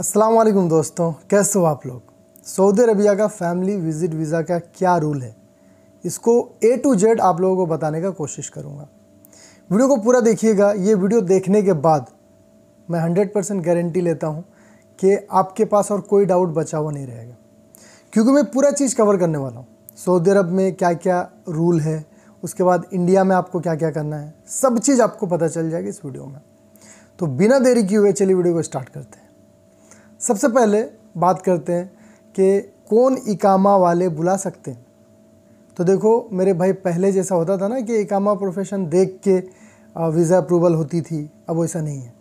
अस्सलाम वालेकुम दोस्तों, कैसे हो आप लोग। सऊदी अरबिया का फैमिली विज़िट वीज़ा का क्या रूल है, इसको A to Z आप लोगों को बताने का कोशिश करूँगा। वीडियो को पूरा देखिएगा। ये वीडियो देखने के बाद मैं 100% गारंटी लेता हूँ कि आपके पास और कोई डाउट बचा हुआ नहीं रहेगा, क्योंकि मैं पूरा चीज़ कवर करने वाला हूँ। सऊदी अरब में क्या क्या रूल है, उसके बाद इंडिया में आपको क्या क्या करना है, सब चीज़ आपको पता चल जाएगी इस वीडियो में। तो बिना देरी किए हुए चलिए वीडियो को स्टार्ट करते हैं। सबसे पहले बात करते हैं कि कौन इकामा वाले बुला सकते हैं। तो देखो मेरे भाई, पहले जैसा होता था ना कि इकामा प्रोफेशन देख के वीज़ा अप्रूवल होती थी, अब वैसा नहीं है।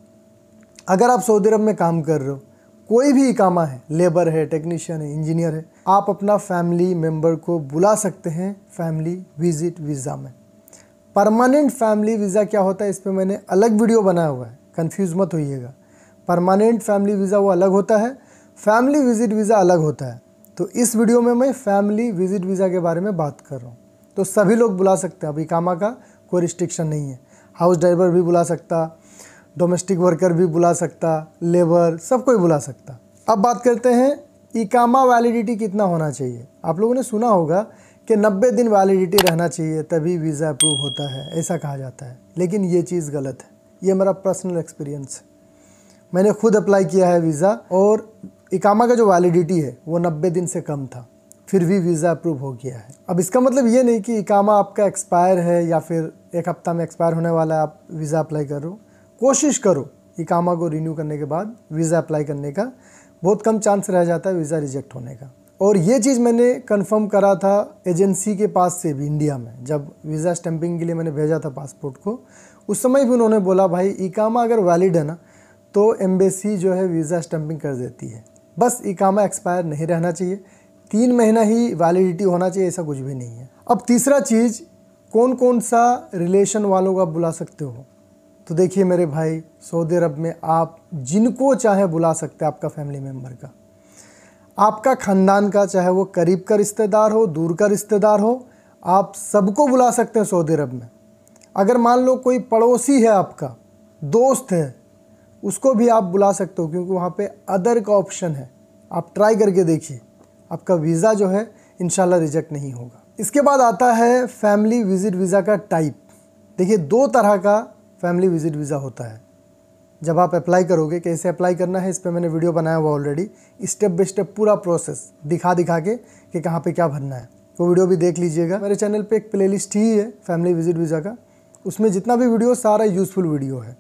अगर आप सऊदी अरब में काम कर रहे हो, कोई भी इकामा है, लेबर है, टेक्नीशियन है, इंजीनियर है, आप अपना फैमिली मेम्बर को बुला सकते हैं फैमिली विजिट वीज़ा में। परमानेंट फैमिली वीज़ा क्या होता है, इस पर मैंने अलग वीडियो बनाया हुआ है, कन्फ्यूज़ मत होइएगा। परमानेंट फैमिली वीज़ा वो अलग होता है, फैमिली विज़िट वीज़ा अलग होता है। तो इस वीडियो में मैं फैमिली विज़िट वीज़ा के बारे में बात कर रहा हूँ। तो सभी लोग बुला सकते हैं, अब इकामा का कोई रिस्ट्रिक्शन नहीं है। हाउस ड्राइवर भी बुला सकता, डोमेस्टिक वर्कर भी बुला सकता, लेबर, सब कोई बुला सकता। अब बात करते हैं इकामा वैलिडिटी कितना होना चाहिए। आप लोगों ने सुना होगा कि 90 दिन वैलिडिटी रहना चाहिए तभी वीज़ा अप्रूव होता है, ऐसा कहा जाता है। लेकिन ये चीज़ गलत है। ये मेरा पर्सनल एक्सपीरियंस है, मैंने खुद अप्लाई किया है वीज़ा, और इकामा का जो वैलिडिटी है वो 90 दिन से कम था, फिर भी वीज़ा अप्रूव हो गया है। अब इसका मतलब ये नहीं कि इकामा आपका एक्सपायर है या फिर एक हफ्ता में एक्सपायर होने वाला है, आप वीज़ा अप्लाई कर रहे हो। कोशिश करो इकामा को रिन्यू करने के बाद वीज़ा अप्लाई करने का, बहुत कम चांस रह जाता है वीज़ा रिजेक्ट होने का। और ये चीज़ मैंने कंफर्म करा था एजेंसी के पास से भी। इंडिया में जब वीज़ा स्टैंपिंग के लिए मैंने भेजा था पासपोर्ट को, उस समय भी उन्होंने बोला भाई इकामा अगर वैलिड है ना तो एम्बेसी जो है वीज़ा स्टैंपिंग कर देती है। बस इकामा एक्सपायर नहीं रहना चाहिए, 3 महीना ही वैलिडिटी होना चाहिए, ऐसा कुछ भी नहीं है। अब तीसरा चीज़, कौन कौन सा रिलेशन वालों को आप बुला सकते हो। तो देखिए मेरे भाई, सऊदी अरब में आप जिनको चाहे बुला सकते हैं, आपका फैमिली मेम्बर का, आपका ख़ानदान का, चाहे वो करीब का रिश्तेदार हो, दूर का रिश्तेदार हो, आप सबको बुला सकते हैं सऊदी अरब में। अगर मान लो कोई पड़ोसी है आपका, दोस्त है, उसको भी आप बुला सकते हो, क्योंकि वहाँ पे अदर का ऑप्शन है। आप ट्राई करके देखिए, आपका वीज़ा जो है इंशाल्लाह रिजेक्ट नहीं होगा। इसके बाद आता है फैमिली विज़िट वीज़ा का टाइप। देखिए 2 तरह का फैमिली विज़िट वीज़ा होता है। जब आप अप्लाई करोगे, कैसे अप्लाई करना है इस पर मैंने वीडियो बनाया हुआ ऑलरेडी, स्टेप बाय स्टेप पूरा प्रोसेस दिखा के कि कहाँ पे क्या भरना है, वो वीडियो भी देख लीजिएगा। मेरे चैनल पे एक प्लेलिस्ट ही है फैमिली विज़िट वीज़ा का, उसमें जितना भी वीडियो सारा यूज़फुल वीडियो है।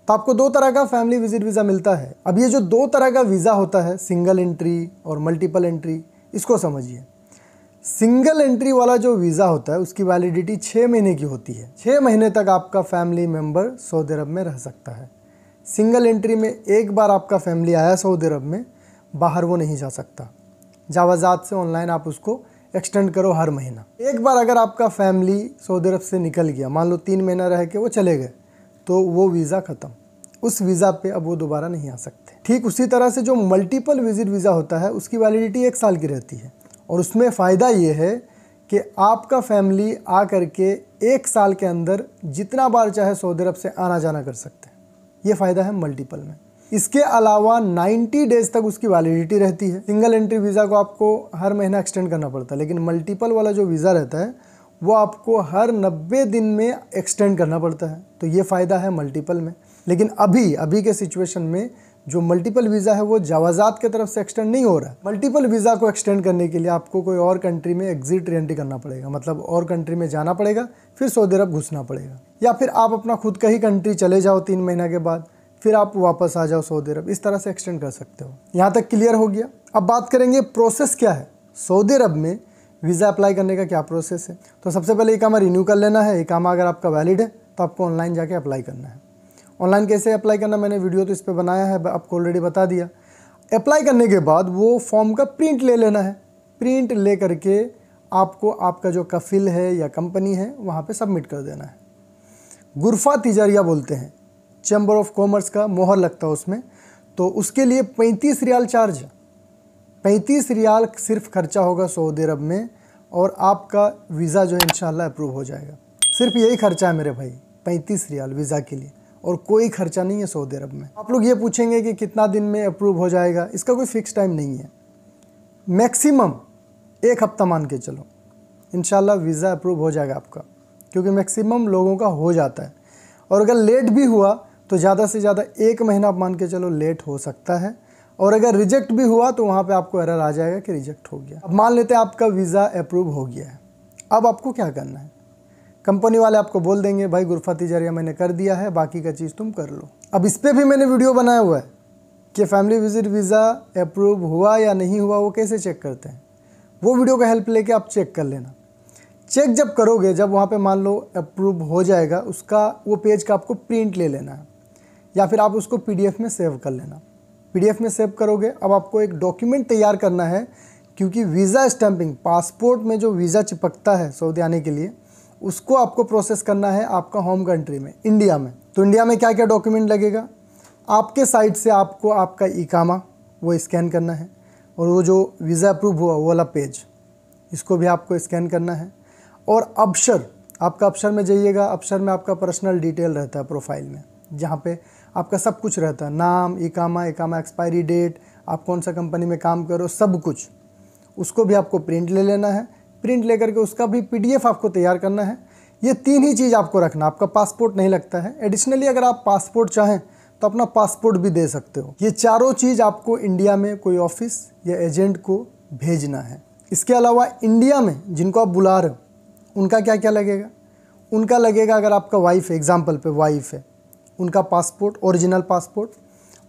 तो आपको 2 तरह का फैमिली विज़िट वीज़ा मिलता है। अब ये जो 2 तरह का वीज़ा होता है, सिंगल एंट्री और मल्टीपल एंट्री, इसको समझिए। सिंगल एंट्री वाला जो वीज़ा होता है उसकी वैलिडिटी 6 महीने की होती है। 6 महीने तक आपका फैमिली मेम्बर सऊदी अरब में रह सकता है। सिंगल एंट्री में एक बार आपका फैमिली आया सऊदी अरब में, बाहर वो नहीं जा सकता। जावाज़ात से ऑनलाइन आप उसको एक्सटेंड करो हर महीना। एक बार अगर आपका फैमिली सऊदी अरब से निकल गया, मान लो 3 महीना रह के वो चले गए, तो वो वीज़ा ख़त्म। उस वीज़ा पे अब वो दोबारा नहीं आ सकते। ठीक उसी तरह से जो मल्टीपल विज़िट वीज़ा होता है उसकी वैलिडिटी 1 साल की रहती है, और उसमें फ़ायदा ये है कि आपका फैमिली आ करके 1 साल के अंदर जितना बार चाहे सऊदी अरब से आना जाना कर सकते हैं। ये फ़ायदा है मल्टीपल में। इसके अलावा 90 डेज़ तक उसकी वैलिडिटी रहती है। सिंगल एंट्री वीज़ा को आपको हर महीना एक्सटेंड करना पड़ता है, लेकिन मल्टीपल वाला जो वीज़ा रहता है वो आपको हर 90 दिन में एक्सटेंड करना पड़ता है। तो ये फ़ायदा है मल्टीपल में। लेकिन अभी के सिचुएशन में जो मल्टीपल वीज़ा है वो जावाज़ात की तरफ से एक्सटेंड नहीं हो रहा है। मल्टीपल वीज़ा को एक्सटेंड करने के लिए आपको कोई और कंट्री में एग्जिट री-एंट्री करना पड़ेगा, मतलब और कंट्री में जाना पड़ेगा, फिर सऊदी अरब घुसना पड़ेगा, या फिर आप अपना खुद का ही कंट्री चले जाओ 3 महीना के बाद, फिर आप वापस आ जाओ सऊदी अरब। इस तरह से एक्सटेंड कर सकते हो। यहाँ तक क्लियर हो गया। अब बात करेंगे प्रोसेस क्या है, सऊदी अरब में वीज़ा अप्लाई करने का क्या प्रोसेस है। तो सबसे पहले इकामा रिन्यू कर लेना है। इकामा अगर आपका वैलिड है तो आपको ऑनलाइन जाके अप्लाई करना है। ऑनलाइन कैसे अप्लाई करना, मैंने वीडियो तो इस पर बनाया है, आपको ऑलरेडी बता दिया। अप्लाई करने के बाद वो फॉर्म का प्रिंट ले लेना है। प्रिंट ले करके आपको आपका जो कफिल है या कंपनी है वहाँ पे सबमिट कर देना है। गुरफा तिजारिया बोलते हैं, चैम्बर ऑफ कॉमर्स का मोहर लगता है उसमें। तो उसके लिए 35 रियाल चार्ज, 35 रियाल सिर्फ खर्चा होगा सऊदी अरब में, और आपका वीज़ा जो है इंशाल्लाह अप्रूव हो जाएगा। सिर्फ यही खर्चा है मेरे भाई, 35 रियाल वीज़ा के लिए, और कोई खर्चा नहीं है सऊदी अरब में। आप लोग ये पूछेंगे कि कितना दिन में अप्रूव हो जाएगा, इसका कोई फिक्स टाइम नहीं है। मैक्सिमम 1 हफ्ता मान के चलो, इंशाल्लाह वीज़ा अप्रूव हो जाएगा आपका, क्योंकि मैक्सिमम लोगों का हो जाता है। और अगर लेट भी हुआ तो ज़्यादा से ज़्यादा 1 महीना आप मान के चलो लेट हो सकता है। और अगर रिजेक्ट भी हुआ तो वहाँ पे आपको एरर आ जाएगा कि रिजेक्ट हो गया। अब मान लेते हैं आपका वीज़ा अप्रूव हो गया है, अब आपको क्या करना है? कंपनी वाले आपको बोल देंगे भाई गुरफत इजरिया मैंने कर दिया है, बाकी का चीज़ तुम कर लो। अब इस पर भी मैंने वीडियो बनाया हुआ है कि फैमिली विजिट वीज़ा अप्रूव हुआ या नहीं हुआ वो कैसे चेक करते हैं। वो वीडियो का हेल्प लेके आप चेक कर लेना। चेक जब करोगे, जब वहाँ पे मान लो अप्रूव हो जाएगा, उसका वो पेज का आपको प्रिंट ले लेना है या फिर आप उसको PDF में सेव कर लेना। PDF में सेव करोगे, अब आपको एक डॉक्यूमेंट तैयार करना है, क्योंकि वीज़ा स्टैंपिंग, पासपोर्ट में जो वीज़ा चिपकता है सऊदी आने के लिए, उसको आपको प्रोसेस करना है आपका होम कंट्री में, इंडिया में। तो इंडिया में क्या क्या डॉक्यूमेंट लगेगा? आपके साइड से आपको आपका इकामा वो स्कैन करना है, और वो जो वीज़ा अप्रूव हुआ वो वाला पेज, इसको भी आपको स्कैन करना है। और अबशर, आपका अबशर में जाइएगा, अबशर में आपका पर्सनल डिटेल रहता है प्रोफाइल में, जहाँ पे आपका सब कुछ रहता है, नाम, इकामा एक्सपायरी डेट, आप कौन सा कंपनी में काम करो, सब कुछ। उसको भी आपको प्रिंट ले लेना है। प्रिंट लेकर के उसका भी PDF आपको तैयार करना है। ये 3 ही चीज़ आपको रखना, आपका पासपोर्ट नहीं लगता है। एडिशनली अगर आप पासपोर्ट चाहें तो अपना पासपोर्ट भी दे सकते हो। ये चारों चीज़ आपको इंडिया में कोई ऑफिस या एजेंट को भेजना है। इसके अलावा इंडिया में जिनको आप बुला रहे हो उनका क्या क्या लगेगा? उनका लगेगा, अगर आपका वाइफ है, एग्जाम्पल पे वाइफ है, उनका पासपोर्ट, ओरिजिनल पासपोर्ट,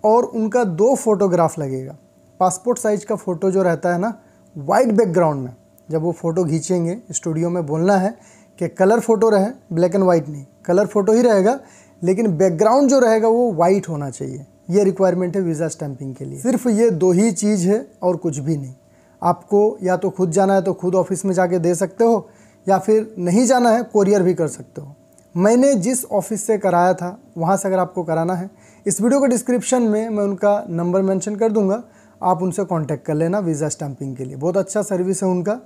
और उनका 2 फोटोग्राफ लगेगा। पासपोर्ट साइज का फ़ोटो जो रहता है ना, वाइट बैकग्राउंड में, जब वो फ़ोटो खींचेंगे स्टूडियो में बोलना है कि कलर फ़ोटो रहे, ब्लैक एंड वाइट नहीं, कलर फ़ोटो ही रहेगा, लेकिन बैकग्राउंड जो रहेगा वो वाइट होना चाहिए। ये रिक्वायरमेंट है वीज़ा स्टैंपिंग के लिए। सिर्फ ये 2 ही चीज़ है और कुछ भी नहीं। आपको या तो खुद जाना है तो खुद ऑफिस में जाके दे सकते हो, या फिर नहीं जाना है कोरियर भी कर सकते हो। मैंने जिस ऑफिस से कराया था वहाँ से अगर आपको कराना है, इस वीडियो के डिस्क्रिप्शन में मैं उनका नंबर मेंशन कर दूंगा, आप उनसे कांटेक्ट कर लेना वीज़ा स्टैंपिंग के लिए। बहुत अच्छा सर्विस है उनका।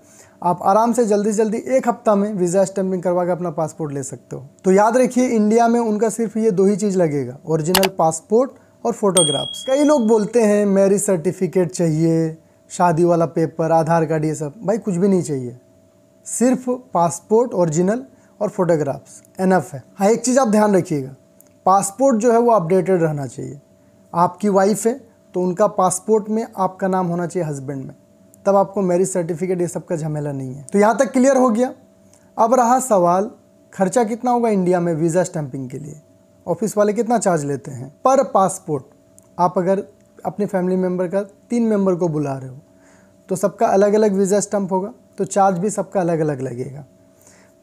आप आराम से जल्दी से जल्दी 1 हफ्ता में वीज़ा स्टैंपिंग करवा के अपना पासपोर्ट ले सकते हो। तो याद रखिए, इंडिया में उनका सिर्फ ये 2 ही चीज़ लगेगा, ओरिजिनल पासपोर्ट और फोटोग्राफ्स। कई लोग बोलते हैं मैरिज सर्टिफिकेट चाहिए, शादी वाला पेपर, आधार कार्ड, ये सब। भाई कुछ भी नहीं चाहिए, सिर्फ पासपोर्ट ओरिजिनल और फोटोग्राफ्स एनफ है। हाँ, एक चीज़ आप ध्यान रखिएगा, पासपोर्ट जो है वो अपडेटेड रहना चाहिए। आपकी वाइफ है तो उनका पासपोर्ट में आपका नाम होना चाहिए हस्बैंड में, तब आपको मैरिज सर्टिफिकेट ये सब का झमेला नहीं है। तो यहाँ तक क्लियर हो गया। अब रहा सवाल, खर्चा कितना होगा इंडिया में वीज़ा स्टैंपिंग के लिए? ऑफिस वाले कितना चार्ज लेते हैं पर पासपोर्ट? आप अगर अपने फैमिली मेम्बर का 3 मेंबर को बुला रहे हो तो सबका अलग अलग वीज़ा स्टैंप होगा, तो चार्ज भी सबका अलग अलग लगेगा।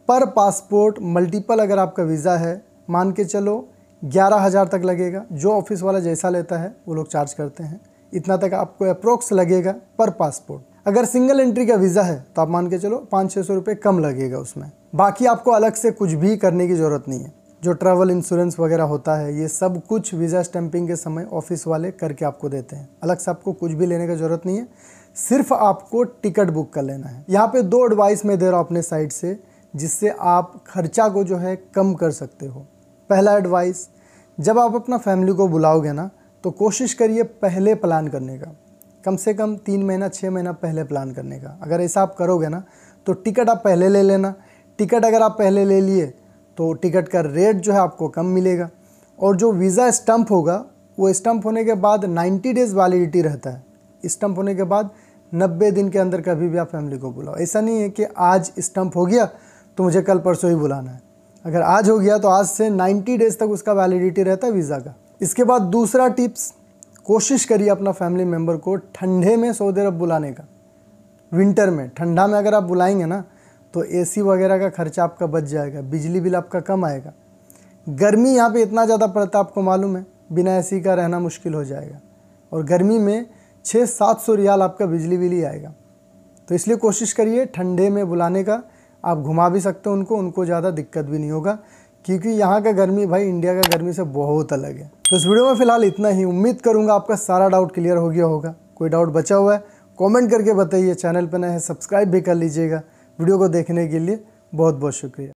पर पासपोर्ट मल्टीपल अगर आपका वीज़ा है, मान के चलो 11,000 तक लगेगा। जो ऑफिस वाला जैसा लेता है वो लोग चार्ज करते हैं, इतना तक आपको अप्रोक्स लगेगा पर पासपोर्ट। अगर सिंगल एंट्री का वीज़ा है तो आप मान के चलो 500-600 रुपये कम लगेगा उसमें। बाकी आपको अलग से कुछ भी करने की ज़रूरत नहीं है। जो ट्रैवल इंश्योरेंस वगैरह होता है, ये सब कुछ वीज़ा स्टैंपिंग के समय ऑफिस वाले करके आपको देते हैं। अलग से आपको कुछ भी लेने की ज़रूरत नहीं है, सिर्फ आपको टिकट बुक कर लेना है। यहाँ पे 2 एडवाइस मैं दे रहा हूँ अपने साइड से, जिससे आप खर्चा को जो है कम कर सकते हो। पहला एडवाइस, जब आप अपना फैमिली को बुलाओगे ना, तो कोशिश करिए पहले प्लान करने का, कम से कम 3 महीना 6 महीना पहले प्लान करने का। अगर ऐसा आप करोगे ना तो टिकट आप पहले ले लेना। टिकट अगर आप पहले ले लिए तो टिकट का रेट जो है आपको कम मिलेगा। और जो वीज़ा स्टंप होगा, वो स्टंप होने के बाद 90 डेज़ वैलिडिटी रहता है। स्टंप होने के बाद 90 दिन के अंदर कभी भी आप फैमिली को बुलाओ। ऐसा नहीं है कि आज स्टंप हो गया तो मुझे कल परसों ही बुलाना है। अगर आज हो गया तो आज से 90 डेज़ तक उसका वैलिडिटी रहता है वीज़ा का। इसके बाद दूसरा टिप्स, कोशिश करिए अपना फैमिली मेम्बर को ठंडे में सऊदी अरब बुलाने का। विंटर में, ठंडा में अगर आप बुलाएंगे ना तो AC वगैरह का खर्चा आपका बच जाएगा, बिजली बिल आपका कम आएगा। गर्मी यहाँ पे इतना ज़्यादा पड़ता है, आपको मालूम है, बिना AC का रहना मुश्किल हो जाएगा। और गर्मी में 600-700 रियाल आपका बिजली बिल ही आएगा। तो इसलिए कोशिश करिए ठंडे में बुलाने का। आप घुमा भी सकते हो उनको ज़्यादा दिक्कत भी नहीं होगा, क्योंकि यहाँ का गर्मी भाई इंडिया का गर्मी से बहुत अलग है। तो इस वीडियो में फ़िलहाल इतना ही। उम्मीद करूँगा आपका सारा डाउट क्लियर हो गया होगा। कोई डाउट बचा हुआ है कमेंट करके बताइए। चैनल पर नए हैं सब्सक्राइब भी कर लीजिएगा। वीडियो को देखने के लिए बहुत बहुत शुक्रिया।